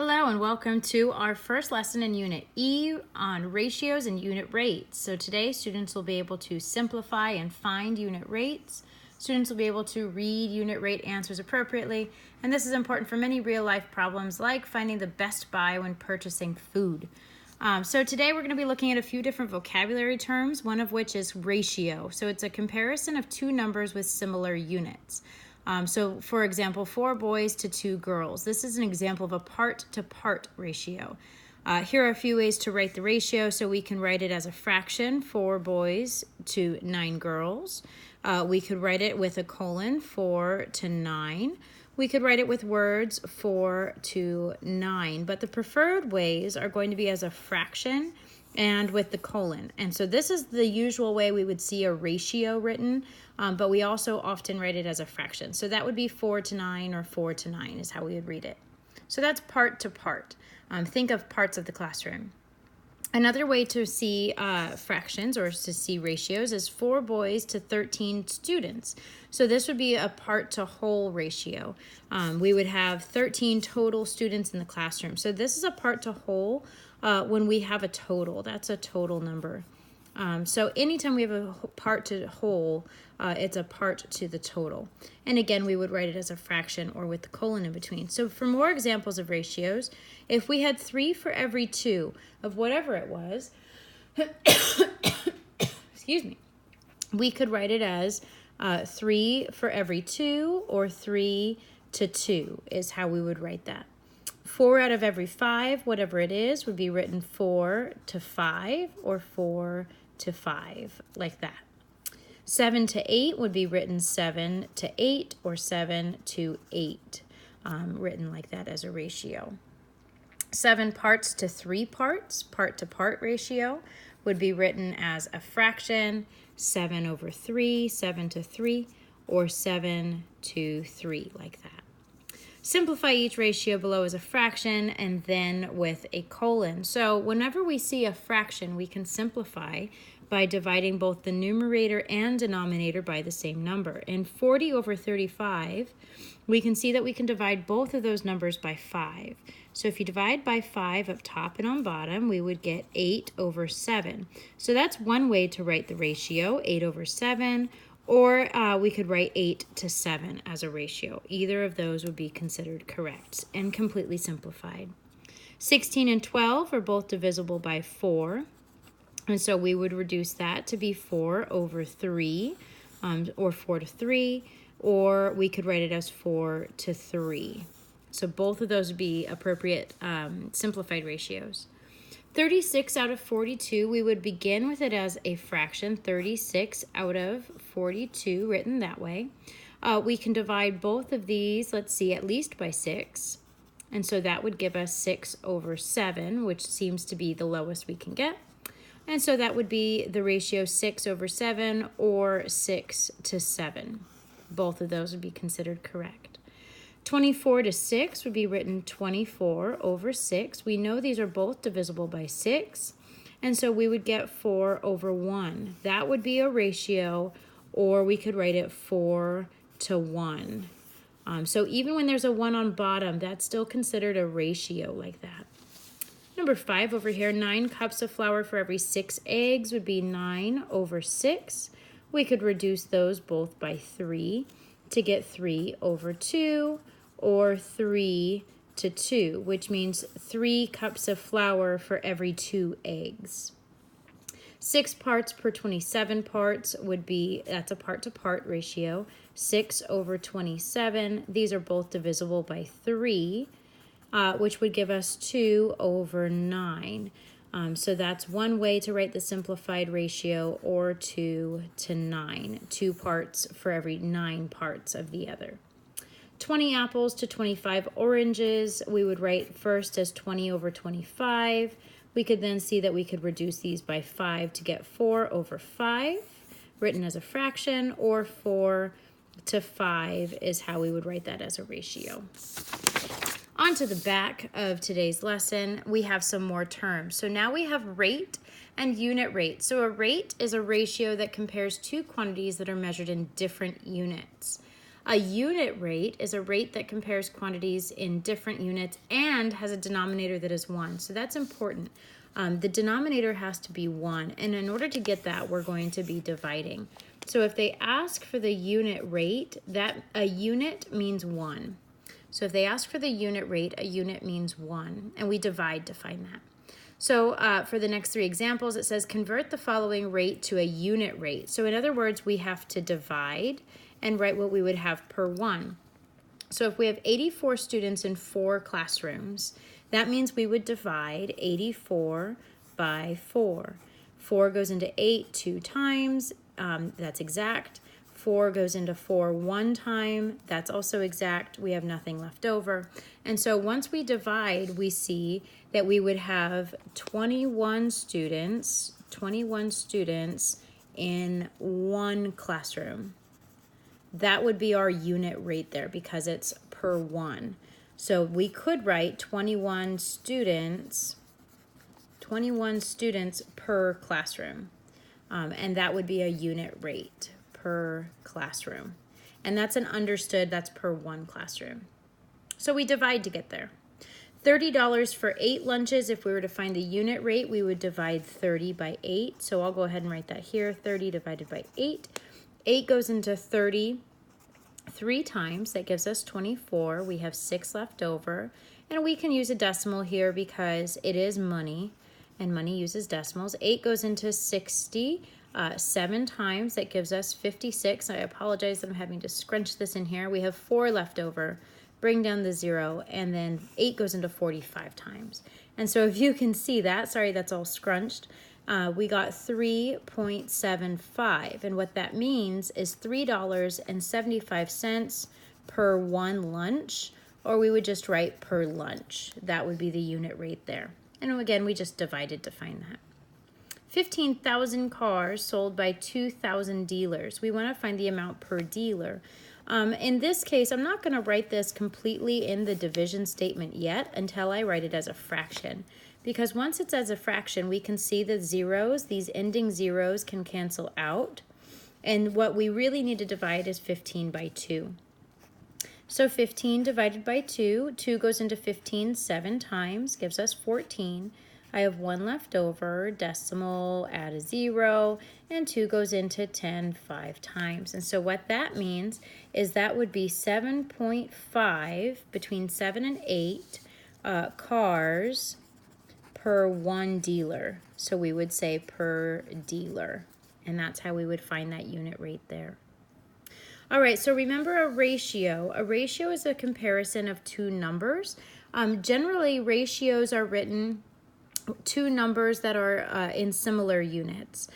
Hello and welcome to our first lesson in Unit E on ratios and unit rates. So today students will be able to simplify and find unit rates. Students will be able to read unit rate answers appropriately, and this is important for many real-life problems like finding the best buy when purchasing food. So today we're going to be looking at a few different vocabulary terms, one of which is ratio. So it's a comparison of two numbers with similar units. So for example, 4 boys to 2 girls. This is an example of a part-to-part ratio. Here are a few ways to write the ratio. So we can write it as a fraction, 4 boys to 9 girls. We could write it with a colon, 4 to 9. We could write it with words, 4 to 9. But the preferred ways are going to be as a fraction and with the colon. And so this is the usual way we would see a ratio written, but we also often write it as a fraction. So that would be 4 to 9 or 4 to 9 is how we would read it. So that's part to part. Think of parts of the classroom. Another way to see fractions or to see ratios is 4 boys to 13 students. So this would be a part to whole ratio. We would have 13 total students in the classroom. So this is a part to whole when we have a total. That's a total number. So anytime we have a part to whole, it's a part to the total. And again, we would write it as a fraction or with the colon in between. So for more examples of ratios, if we had 3 for every 2 of whatever it was, excuse me, we could write it as 3 for every 2 or 3 to 2 is how we would write that. 4 out of every 5, whatever it is, would be written 4 to 5 or 4 to 5, like that. 7 to 8 would be written 7 to 8 or 7 to 8, written like that as a ratio. 7 parts to 3 parts, part-to-part ratio, would be written as a fraction, 7 over 3, 7 to 3, or 7 to 3, like that. Simplify each ratio below as a fraction and then with a colon. So whenever we see a fraction, we can simplify by dividing both the numerator and denominator by the same number. In 40 over 35, we can see that we can divide both of those numbers by 5. So if you divide by 5 up top and on bottom, we would get 8 over 7. So that's one way to write the ratio, 8 over 7. Or we could write 8 to 7 as a ratio. Either of those would be considered correct and completely simplified. 16 and 12 are both divisible by 4. And so we would reduce that to be 4 over 3, or 4 to 3, or we could write it as 4 to 3. So both of those would be appropriate simplified ratios. 36 out of 42, we would begin with it as a fraction, 36 out of 42, written that way. We can divide both of these, let's see, at least by 6. And so that would give us 6 over 7, which seems to be the lowest we can get. And so that would be the ratio 6 over 7 or 6 to 7. Both of those would be considered correct. 24 to 6 would be written 24 over 6. We know these are both divisible by 6, and so we would get 4 over 1. That would be a ratio, or we could write it 4 to 1. So even when there's a 1 on bottom, that's still considered a ratio like that. Number 5 over here, 9 cups of flour for every 6 eggs would be 9 over 6. We could reduce those both by 3 to get 3 over 2, or 3 to 2, which means 3 cups of flour for every 2 eggs. 6 parts per 27 parts would be, that's a part-to-part ratio, 6 over 27. These are both divisible by 3, which would give us 2 over 9. So that's one way to write the simplified ratio, or 2 to 9, 2 parts for every 9 parts of the other. 20 apples to 25 oranges, we would write first as 20 over 25. We could then see that we could reduce these by 5 to get 4 over 5, written as a fraction, or 4 to 5 is how we would write that as a ratio. On to the back of today's lesson, we have some more terms. So now we have rate and unit rate. So a rate is a ratio that compares two quantities that are measured in different units. A unit rate is a rate that compares quantities in different units and has a denominator that is 1. So that's important. The denominator has to be 1. And in order to get that, we're going to be dividing. So if they ask for the unit rate, that a unit means 1. So if they ask for the unit rate, a unit means 1. And we divide to find that. So for the next 3 examples, it says convert the following rate to a unit rate. So in other words, we have to divide and write what we would have per 1. So if we have 84 students in 4 classrooms, that means we would divide 84 by 4. 4 goes into 8 2 times, that's exact. 4 goes into 4 1 time, that's also exact. We have nothing left over. And so once we divide, we see that we would have 21 students in 1 classroom. That would be our unit rate there because it's per 1. So we could write 21 students per classroom. And that would be a unit rate per classroom. And that's an understood, that's per 1 classroom. So we divide to get there. $30 for 8 lunches. If we were to find the unit rate, we would divide 30 by 8. So I'll go ahead and write that here, 30 divided by 8. 8 goes into 30 3 times. That gives us 24. We have 6 left over. And we can use a decimal here because it is money, and money uses decimals. 8 goes into 60 7 times. That gives us 56. I apologize that I'm having to scrunch this in here. We have 4 left over. Bring down the 0, and then 8 goes into 45 times. And so if you can see that, sorry, that's all scrunched, we got 3.75. And what that means is $3.75 per 1 lunch, or we would just write per lunch. That would be the unit rate there. And again, we just divided to find that. 15,000 cars sold by 2,000 dealers. We want to find the amount per dealer. In this case, I'm not going to write this completely in the division statement yet until I write it as a fraction. Because once it's as a fraction, we can see the zeros, these ending zeros can cancel out. And what we really need to divide is 15 by 2. So 15 divided by 2, 2 goes into 15 7 times, gives us 14. I have 1 left over, decimal, add a 0, and 2 goes into 10 5 times. And so what that means is that would be 7.5, between 7 and 8 cars per 1 dealer. So we would say per dealer, and that's how we would find that unit rate there. All right, so remember a ratio. A ratio is a comparison of 2 numbers. Generally, ratios are written 2 numbers that are in similar units.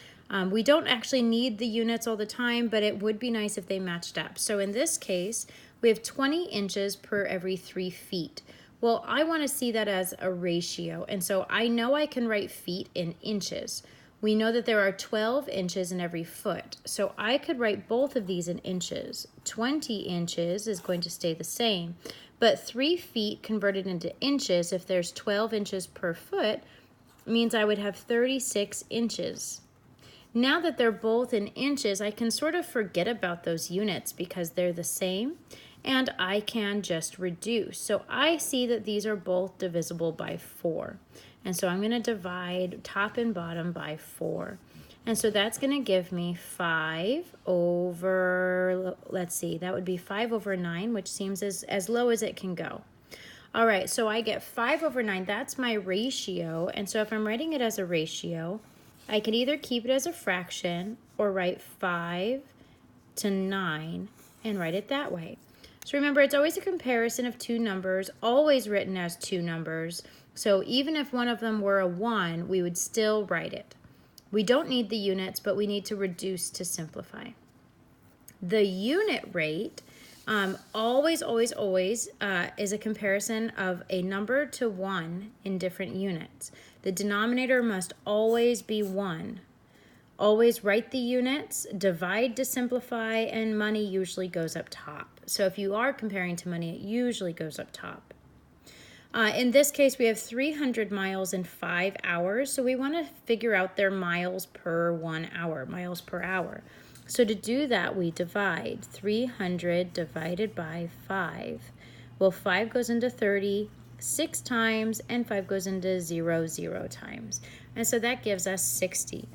We don't actually need the units all the time, but it would be nice if they matched up. So in this case, we have 20 inches per every 3 feet. Well, I want to see that as a ratio, and so I know I can write feet in inches. We know that there are 12 inches in every foot, so I could write both of these in inches. 20 inches is going to stay the same, but 3 feet converted into inches, if there's 12 inches per foot, means I would have 36 inches. Now that they're both in inches, I can sort of forget about those units because they're the same, and I can just reduce. So I see that these are both divisible by 4. And so I'm going to divide top and bottom by 4. And so that's going to give me 5 over, let's see, that would be 5 over 9, which seems as low as it can go. All right, so I get 5 over 9. That's my ratio. And so if I'm writing it as a ratio, I can either keep it as a fraction or write 5 to 9 and write it that way. So remember, it's always a comparison of 2 numbers, always written as 2 numbers. So even if one of them were a 1, we would still write it. We don't need the units, but we need to reduce to simplify. The unit rate always is a comparison of a number to 1 in different units. The denominator must always be 1. Always write the units, divide to simplify, and money usually goes up top. So if you are comparing to money, it usually goes up top. In this case, we have 300 miles in 5 hours, so we want to figure out their miles per 1 hour, miles per hour. So to do that, we divide 300 divided by 5. Well, 5 goes into 30 6 times, and 5 goes into 0 0 times. And so that gives us 60.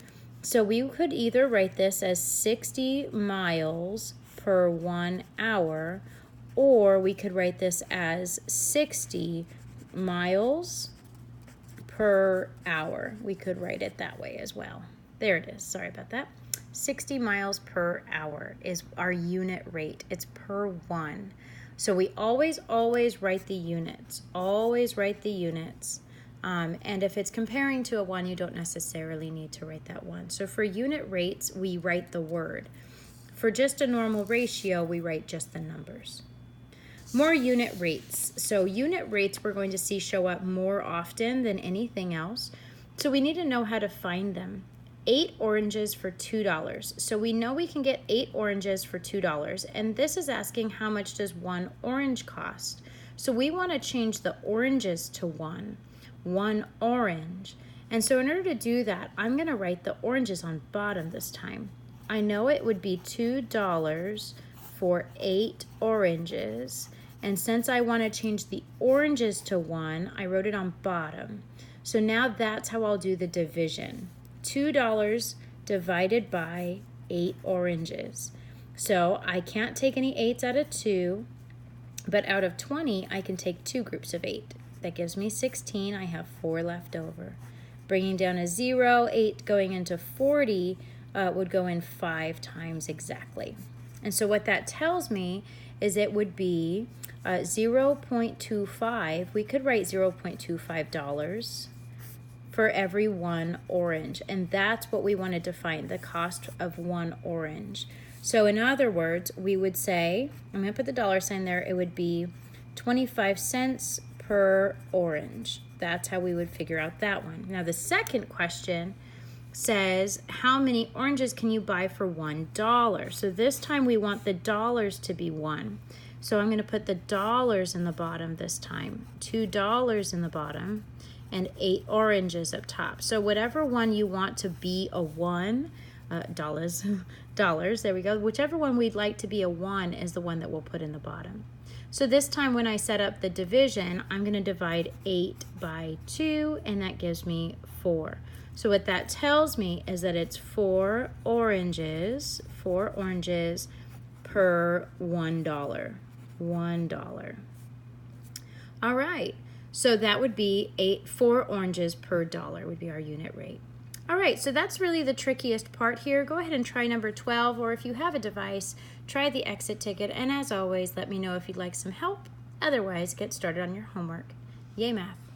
So we could either write this as 60 miles per 1 hour, or we could write this as 60 miles per hour. We could write it that way as well. There it is. Sorry about that. 60 miles per hour is our unit rate. It's per 1. So we always write the units. Always write the units. And if it's comparing to a 1, you don't necessarily need to write that 1. So for unit rates, we write the word. For just a normal ratio, we write just the numbers. More unit rates. So unit rates we're going to see show up more often than anything else. So we need to know how to find them. 8 oranges for $2. So we know we can get 8 oranges for $2. And this is asking how much does 1 orange cost. So we want to change the oranges to 1. 1 orange. And so in order to do that, I'm going to write the oranges on bottom this time. I know it would be $2 for 8 oranges. And since I want to change the oranges to 1, I wrote it on bottom. So now that's how I'll do the division. $2 divided by 8 oranges. So I can't take any 8s out of 2, but out of 20, I can take 2 groups of 8. That gives me 16. I have 4 left over. Bringing down a 0, 8 going into 40 would go in 5 times exactly. And so what that tells me is it would be 0.25. We could write $0.25 for every 1 orange. And that's what we wanted to find, the cost of 1 orange. So in other words, we would say, I'm going to put the dollar sign there, it would be 25 cents per orange. That's how we would figure out that one. Now the second question says, how many oranges can you buy for $1? So this time we want the dollars to be 1. So I'm going to put the dollars in the bottom this time. $2 in the bottom and 8 oranges up top. So whatever one you want to be a 1, dollars, there we go. Whichever one we'd like to be a 1 is the one that we'll put in the bottom. So this time when I set up the division, I'm going to divide 8 by 2, and that gives me 4. So what that tells me is that it's 4 oranges per $1. $1. All right, so that would be 4 oranges per dollar would be our unit rate. All right, so that's really the trickiest part here. Go ahead and try number 12, or if you have a device, try the exit ticket. And as always, let me know if you'd like some help. Otherwise, get started on your homework. Yay, math.